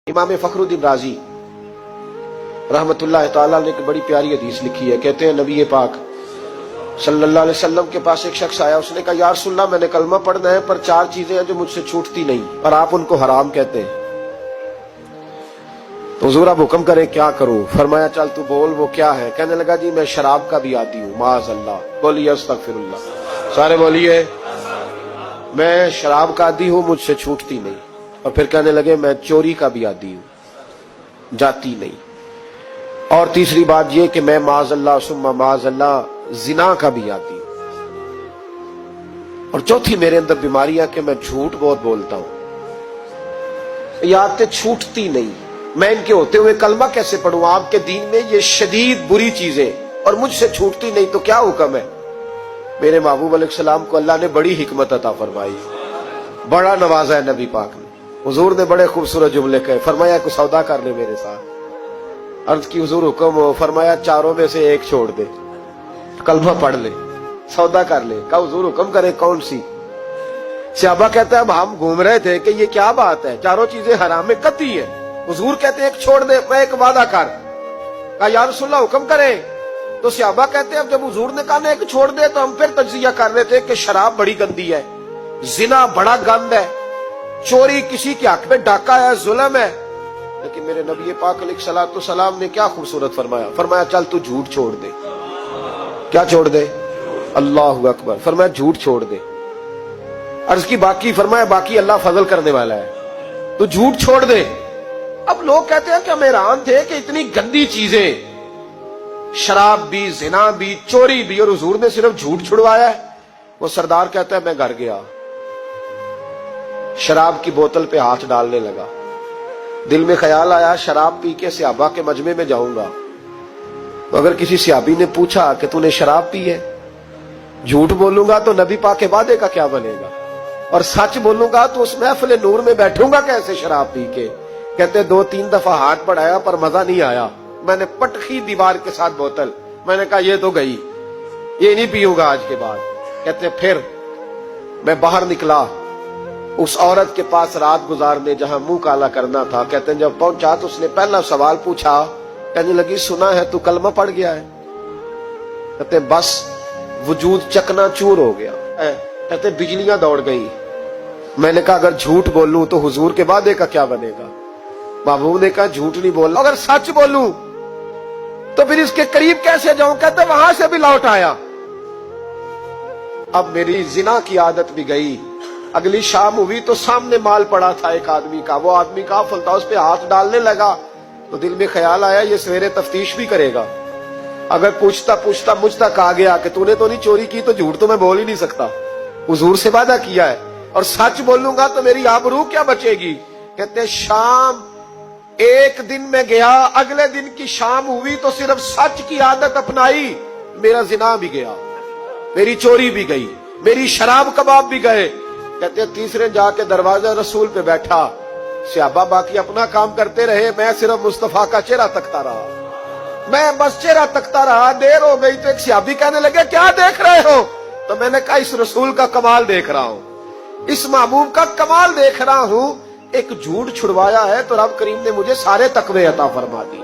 इमाम फखरुद्दीन राजी रहमतुल्लाह ताला ने एक बड़ी प्यारी हदीस लिखी है। कहते हैं नबी पाक सल्लल्लाहु अलैहि वसल्लम के पास एक शख्स आया, उसने कहा या रसूलल्लाह मैंने कलमा पढ़ना है पर 4 चीजें हैं जो मुझसे छूटती नहीं और आप उनको हराम कहते हैं, तो हुजूर आप हुक्म करें क्या करूं? फरमाया चल तू बोल वो क्या है? कहने लगा जी मैं शराब का भी आदी हूं। माज़अल्लाह, बोलिए अस्तगफिरुल्लाह, सारे बोलिए मैं शराब का आदी हूं, मुझसे छूटती नहीं। और फिर कहने लगे मैं चोरी का भी आदी हूं, जाती नहीं। और तीसरी बात ये कि मैं माज़अल्लाह सुम्मा माज़अल्लाह जिना का भी आदी हूं। और चौथी मेरे अंदर बीमारियां कि मैं झूठ बहुत बोलता हूं। ये आदतें छूटती नहीं, मैं इनके होते हुए कलमा कैसे पढ़ूं? आपके दीन में ये शदीद बुरी चीजें और मुझसे छूटती नहीं, तो क्या हुक्म है? मेरे महबूब अलैहिस्सलाम को अल्लाह ने बड़ी हिकमत अता फरमाई, बड़ा नवाजा है नबी पाक ने। हुजूर ने बड़े खूबसूरत जुमले कहे, फरमाया कुछ सौदा कर ले मेरे साथ। अर्ज की हुजूर हुक्म हो, फरमाया चारों में से एक छोड़ दे, कलमा पढ़ ले, सौदा कर ले। कहा हुजूर हुक्म करे कौन सी? सहाबा कहते हैं अब हम घूम रहे थे कि ये क्या बात है, चारों चीजें हराम में कतई है। हुजूर कहते एक छोड़ दे, मैं एक वादा कर। कहा या रसूलल्लाह हुक्म करे। तो सहाबा कहते हैं अब जब हुजूर ने कहा एक छोड़ दे तो हम फिर तज्जिया कर रहे थे कि शराब बड़ी गंदी है, जिना बड़ा गंद है, चोरी किसी के हक में डाका है, जुल्म है। लेकिन मेरे नबी पाक अलैहिस्सलातु सलाम ने क्या खूबसूरत फरमाया, फरमाया चल तू झूठ छोड़ दे। क्या छोड़ दे? अल्लाहु अकबर। फरमाया झूठ छोड़ दे। अर्ज की बाकी, फरमाया बाकी अल्लाह फजल करने वाला है, तू झूठ छोड़ दे। अब लोग कहते हैं कि हम हैरान थे कि इतनी गंदी चीजें, शराब भी, जिना भी, चोरी भी, और हुजूर ने सिर्फ झूठ छुड़वाया है। वो सरदार कहता है मैं घर गया, शराब की बोतल पे हाथ डालने लगा। दिल में ख्याल आया शराब पी के सहाबा के मजमे में जाऊंगा, तो अगर किसी सहाबी ने पूछा कि तूने शराब पी है, झूठ बोलूंगा तो नबी पाक के वादे का क्या बनेगा, और सच बोलूंगा तो उस महफिल नूर में बैठूंगा कैसे शराब पी के? कहते 2-3 दफा हाथ बढ़ाया पर मजा नहीं आया, मैंने पटखी दीवार के साथ बोतल, मैंने कहा ये तो गई, ये नहीं पीऊंगा आज के बाद। कहते फिर मैं बाहर निकला उस औरत के पास रात गुजारने जहां मुंह काला करना था। कहते जब पहुंचा तो उसने पहला सवाल पूछा, कहने लगी सुना है तू कलमा पढ़ गया है? कहते बस वजूद चकनाचूर हो गया। कहते बिजलियां दौड़ गई। मैंने कहा अगर झूठ बोलूं तो हुजूर के वादे का क्या बनेगा? महबूब ने कहा झूठ नहीं बोलना, अगर सच बोलूं तो फिर इसके करीब कैसे जाऊं? कहते वहां से भी लौट आया। अब मेरी जिना की आदत भी गई। अगली शाम हुई तो सामने माल पड़ा था एक आदमी का, वो आदमी का फलता उस पे हाथ डालने लगा, तो दिल में ख्याल आया ये सवेरे तफ्तीश भी करेगा, अगर पूछता पूछता मुझ तक आ गया कि तूने तो नहीं चोरी की, तो झूठ तो मैं बोल ही नहीं सकता, हुजूर से वादा किया है, और सच बोलूंगा तो मेरी आबरू क्या बचेगी। कहते शाम एक दिन में गया, अगले दिन की शाम हुई तो सिर्फ सच की आदत अपनाई, मेरा जिना भी गया, मेरी चोरी भी गई, मेरी शराब कबाब भी गए। कहते तीसरे जाके दरवाजा रसूल पे बैठा, सहाबा बाकी अपना काम करते रहे, मैं सिर्फ मुस्तफा का चेहरा तकता रहा, मैं बस चेहरा तकता रहा। देर हो गई तो एक सहाबी कहने लगे क्या देख रहे हो? तो मैंने कहा इस रसूल का कमाल देख रहा हूं, इस महबूब का कमाल देख रहा हूं। एक झूठ छुड़वाया है तो रब करीम ने मुझे सारे तकवे अता फरमा दिए।